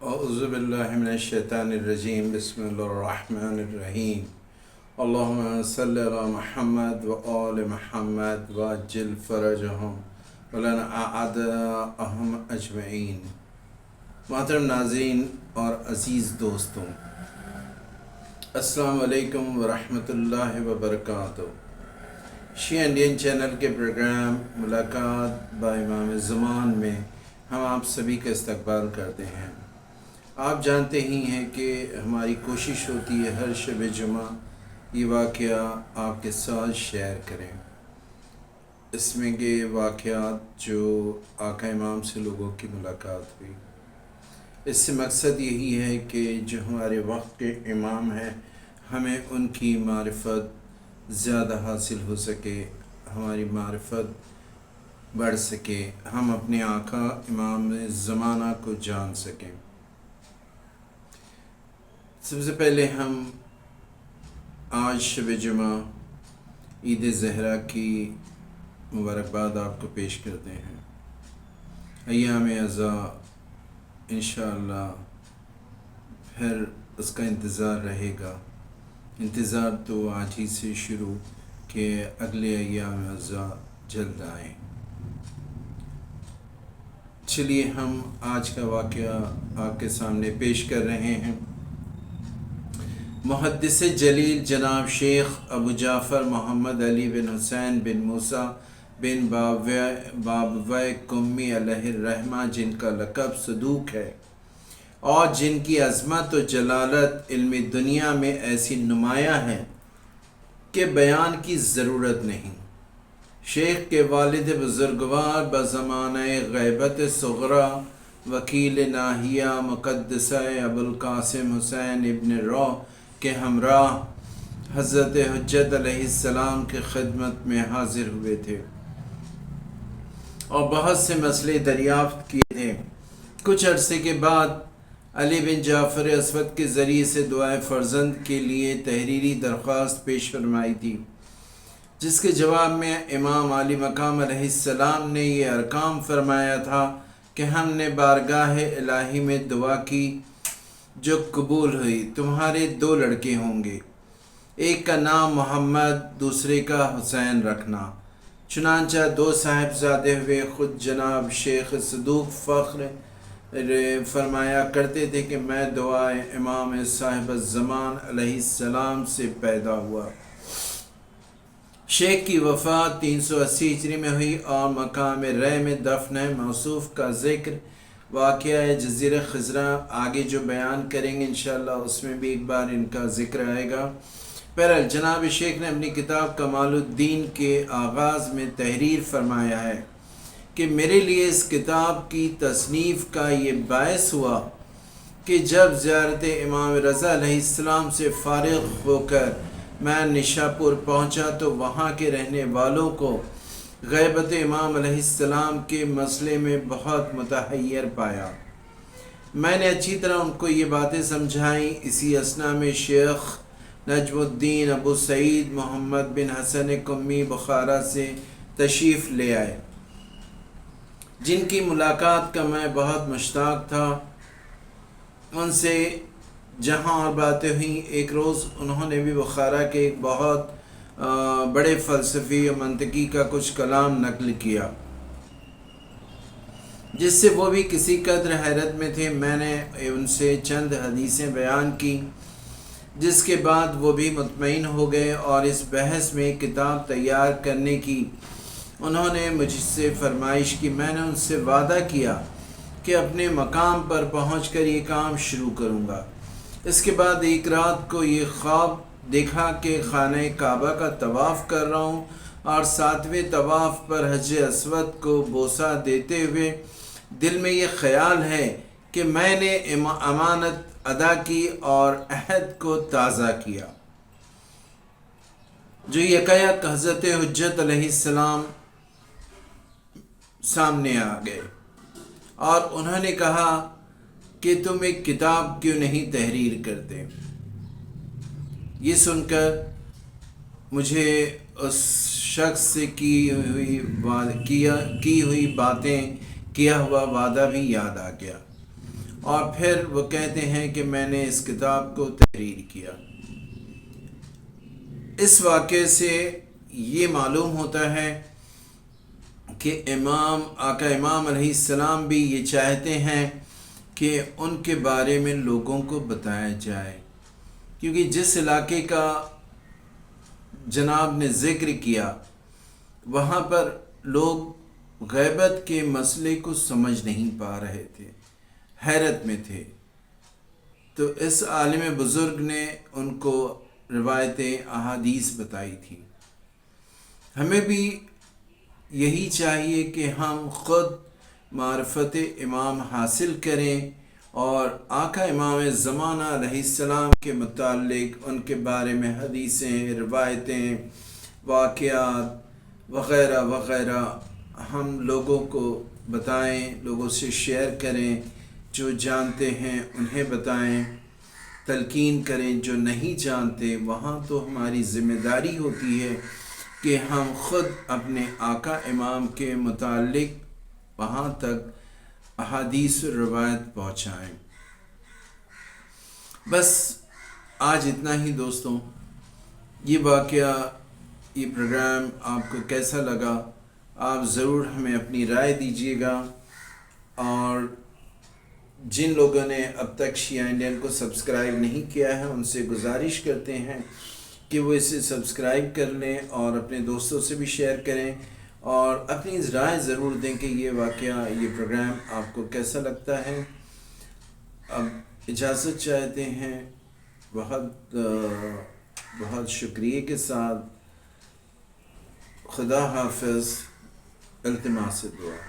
اعوذ باللہ من الشیطان الرجیم بسم اللہ الرحمن الرحیم اللہم صلی علی محمد و آل محمد وعجل فرجہم ولنا اعداءہم اجمعین۔ محترم ناظرین اور عزیز دوستوں، السلام علیکم ورحمۃ اللہ وبرکاتہ۔ شیعہ انڈین چینل کے پروگرام ملاقات با امام زمان میں ہم آپ سبھی کا استقبال کرتے ہیں۔ آپ جانتے ہی ہیں کہ ہماری کوشش ہوتی ہے ہر شب جمعہ یہ واقعہ آپ کے ساتھ شیئر کریں۔ اس میں کے واقعات جو آقا امام سے لوگوں کی ملاقات ہوئی، اس سے مقصد یہی ہے کہ جو ہمارے وقت کے امام ہیں ہمیں ان کی معرفت زیادہ حاصل ہو سکے، ہماری معرفت بڑھ سکے، ہم اپنے آقا امام زمانہ کو جان سکیں۔ سب سے پہلے ہم آج شب جمعہ عید زہرا کی مبارکباد آپ کو پیش کرتے ہیں۔ ایام عزا انشاءاللہ پھر اس کا انتظار رہے گا، انتظار تو آج ہی سے شروع کہ اگلے ایام عزا جلد آئیں۔ چلیے ہم آج کا واقعہ آپ کے سامنے پیش کر رہے ہیں۔ محدث جلیل جناب شیخ ابو جعفر محمد علی بن حسین بن موسیٰ بن بابویہ قمی علیہ الرحمہ، جن کا لقب صدوق ہے اور جن کی عظمت و جلالت علم دنیا میں ایسی نمایاں ہے کہ بیان کی ضرورت نہیں۔ شیخ کے والد بزرگوار بزمانہ غیبت صغرا وکیل ناحیہ مقدسہ ابوالقاسم حسین ابن روح کے ہمراہ حضرت حجت علیہ السلام کی خدمت میں حاضر ہوئے تھے اور بہت سے مسئلے دریافت کیے تھے۔ کچھ عرصے کے بعد علی بن جعفر اسود کے ذریعے سے دعائے فرزند کے لیے تحریری درخواست پیش فرمائی تھی، جس کے جواب میں امام علی مقام علیہ السلام نے یہ ارکام فرمایا تھا کہ ہم نے بارگاہ الہی میں دعا کی جو قبول ہوئی۔ تمہارے 2 لڑکے ہوں گے، ایک کا نام محمد، دوسرے کا حسین رکھنا۔ چنانچہ 2 صاحبزادے ہوئے۔ خود جناب شیخ صدوق فخر فرمایا کرتے تھے کہ میں دعائے امام صاحب الزمان علیہ السلام سے پیدا ہوا۔ شیخ کی وفات 380 ہجری میں ہوئی اور مقام رے میں دفن موصوف کا ذکر واقعہ جزیرہ خضرہ آگے جو بیان کریں گے انشاءاللہ اس میں بھی ایک بار ان کا ذکر آئے گا۔ بہرحال جناب شیخ نے اپنی کتاب کمال الدین کے آغاز میں تحریر فرمایا ہے کہ میرے لیے اس کتاب کی تصنیف کا یہ باعث ہوا کہ جب زیارت امام رضا علیہ السلام سے فارغ ہو کر میں نشاپور پہنچا تو وہاں کے رہنے والوں کو غیبت امام علیہ السلام کے مسئلے میں بہت متحیر پایا۔ میں نے اچھی طرح ان کو یہ باتیں سمجھائیں۔ اسی اثنا میں شیخ نجم الدین ابو سعید محمد بن حسن قمی بخارا سے تشریف لے آئے، جن کی ملاقات کا میں بہت مشتاق تھا۔ ان سے جہاں اور باتیں ہوئیں، ایک روز انہوں نے بھی بخارا کے ایک بہت بڑے فلسفی و منطقی کا کچھ کلام نقل کیا، جس سے وہ بھی کسی قدر حیرت میں تھے۔ میں نے ان سے چند حدیثیں بیان کی، جس کے بعد وہ بھی مطمئن ہو گئے اور اس بحث میں کتاب تیار کرنے کی انہوں نے مجھ سے فرمائش کی۔ میں نے ان سے وعدہ کیا کہ اپنے مقام پر پہنچ کر یہ کام شروع کروں گا۔ اس کے بعد ایک رات کو یہ خواب دیکھا کہ خانہ کعبہ کا طواف کر رہا ہوں اور 7ویں طواف پر حجر اسود کو بوسہ دیتے ہوئے دل میں یہ خیال ہے کہ میں نے امانت ادا کی اور عہد کو تازہ کیا۔ جو یکایک حضرت حجت علیہ السلام سامنے آ گئے اور انہوں نے کہا کہ تم ایک کتاب کیوں نہیں تحریر کرتے؟ یہ سن کر مجھے اس شخص سے کی ہوئی باتیں، کیا ہوا وعدہ بھی یاد آ گیا اور پھر وہ کہتے ہیں کہ میں نے اس کتاب کو تحریر کیا۔ اس واقعے سے یہ معلوم ہوتا ہے کہ آقا امام علیہ السلام بھی یہ چاہتے ہیں کہ ان کے بارے میں لوگوں کو بتایا جائے، کیونکہ جس علاقے کا جناب نے ذکر کیا وہاں پر لوگ غیبت کے مسئلے کو سمجھ نہیں پا رہے تھے، حیرت میں تھے۔ تو اس عالم بزرگ نے ان کو روایتیں احادیث بتائی تھی۔ ہمیں بھی یہی چاہیے کہ ہم خود معرفت امام حاصل کریں اور آقا امام زمانہ علیہ السلام کے متعلق ان کے بارے میں حدیثیں، روایتیں، واقعات وغیرہ وغیرہ ہم لوگوں کو بتائیں، لوگوں سے شیئر کریں، جو جانتے ہیں انہیں بتائیں، تلقین کریں۔ جو نہیں جانتے وہاں تو ہماری ذمہ داری ہوتی ہے کہ ہم خود اپنے آقا امام کے متعلق وہاں تک احادیث و روایت پہنچائیں۔ بس آج اتنا ہی دوستوں۔ یہ واقعہ، یہ پروگرام آپ کو کیسا لگا؟ آپ ضرور ہمیں اپنی رائے دیجیے گا، اور جن لوگوں نے اب تک شیعہ انڈین کو سبسکرائب نہیں کیا ہے ان سے گزارش کرتے ہیں کہ وہ اسے سبسکرائب کر لیں اور اپنے دوستوں سے بھی شیئر کریں، اور اپنی رائے ضرور دیں کہ یہ واقعہ، یہ پروگرام آپ کو کیسا لگتا ہے۔ اب اجازت چاہتے ہیں، بہت بہت شکریہ کے ساتھ۔ خدا حافظ، التماس دعا۔